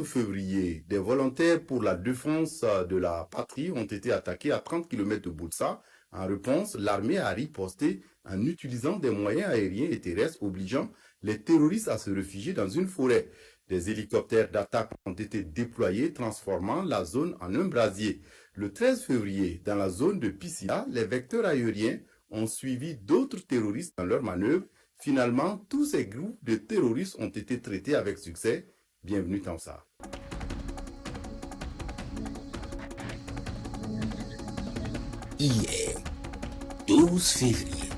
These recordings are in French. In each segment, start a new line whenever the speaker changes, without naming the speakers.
12 février, des volontaires pour la défense de la patrie ont été attaqués à 30 km de Boulsa. En réponse, l'armée a riposté en utilisant des moyens aériens et terrestres obligeant les terroristes à se réfugier dans une forêt. Des hélicoptères d'attaque ont été déployés, transformant la zone en un brasier. Le 13 février, dans la zone de Piscina, les vecteurs aériens ont suivi d'autres terroristes dans leurs manœuvres. Finalement, tous ces groupes de terroristes ont été traités avec succès. Bienvenue Tamsa.
Hier, 12 février,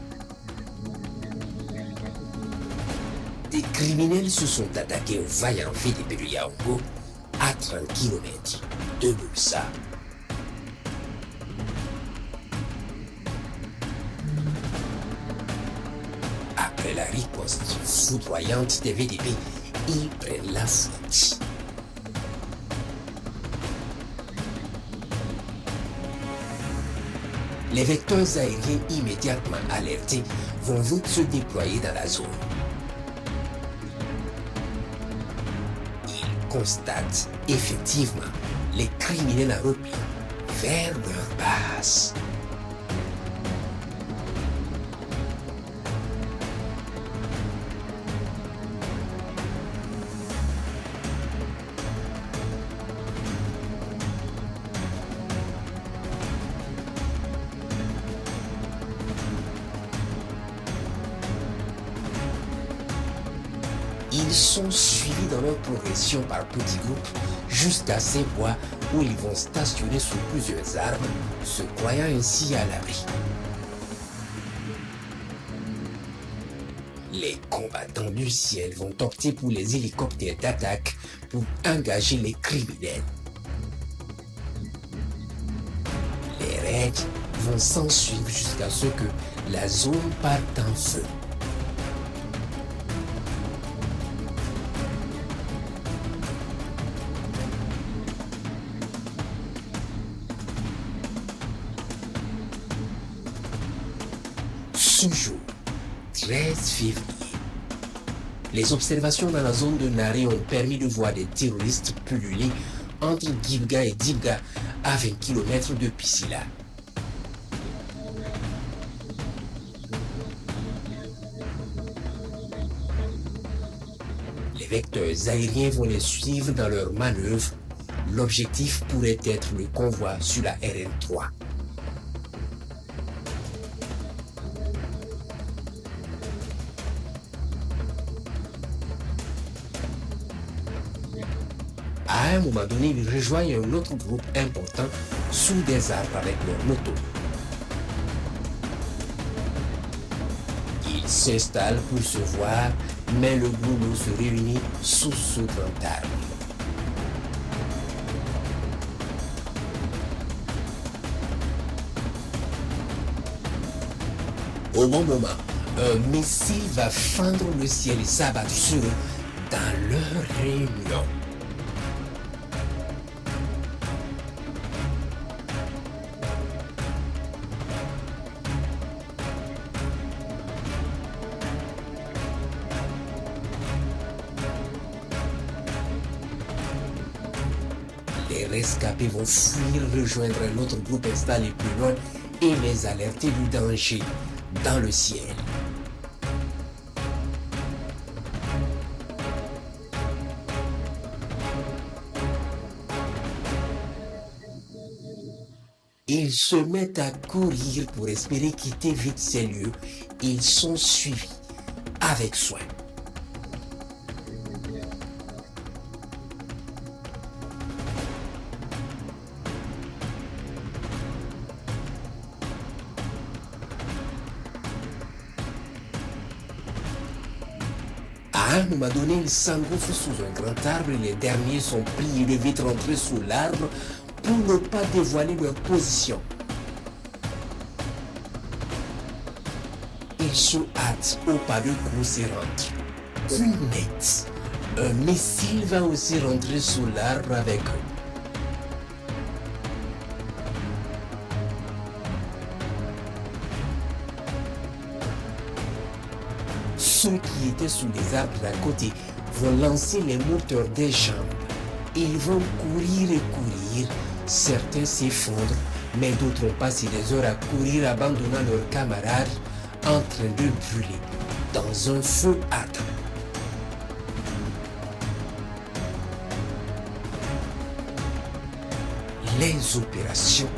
des criminels se sont attaqués au vaillant VDP de Yaoundé à 30 km de Boulsa. Après la riposte foudroyante des VDP, ils prennent la fuite. Les vecteurs aériens immédiatement alertés vont vite se déployer dans la zone. Ils constatent effectivement les criminels en repli vers leur base. Ils sont suivis dans leur progression par petits groupes jusqu'à ces bois où ils vont stationner sous plusieurs arbres, se croyant ainsi à l'abri. Les combattants du ciel vont opter pour les hélicoptères d'attaque pour engager les criminels. Les raids vont s'ensuivre jusqu'à ce que la zone parte en feu. Ce jour, 13 février, les observations dans la zone de Naré ont permis de voir des terroristes pulluler entre Gibga et Dibga à 20 km de Piscina. Les vecteurs aériens vont les suivre dans leurs manœuvres. L'objectif pourrait être le convoi sur la RN3. À un moment donné, ils rejoignent un autre groupe important sous des arbres avec leur moto. Ils s'installent pour se voir, mais le groupe se réunit sous ce grand arbre. Au bon moment, un missile va fendre le ciel et s'abattre sur eux dans leur réunion. Les rescapés vont fuir, rejoindre un autre groupe installé plus loin et les alerter du danger dans le ciel. Ils se mettent à courir pour espérer quitter vite ces lieux. Ils sont suivis avec soin. À un moment donné, ils s'engouffrent sous un grand arbre et les derniers sont priés de vite rentrer sous l'arbre pour ne pas dévoiler leur position. Ils se hâtent au pas de course et rentrent. Une net, un missile va aussi rentrer sous l'arbre avec eux. Ceux qui étaient sous les arbres d'à côté vont lancer les moteurs des jambes Ils vont courir et courir. Certains s'effondrent, mais d'autres ont passé des heures à courir, abandonnant leurs camarades en train de brûler dans un feu ardent. Les opérations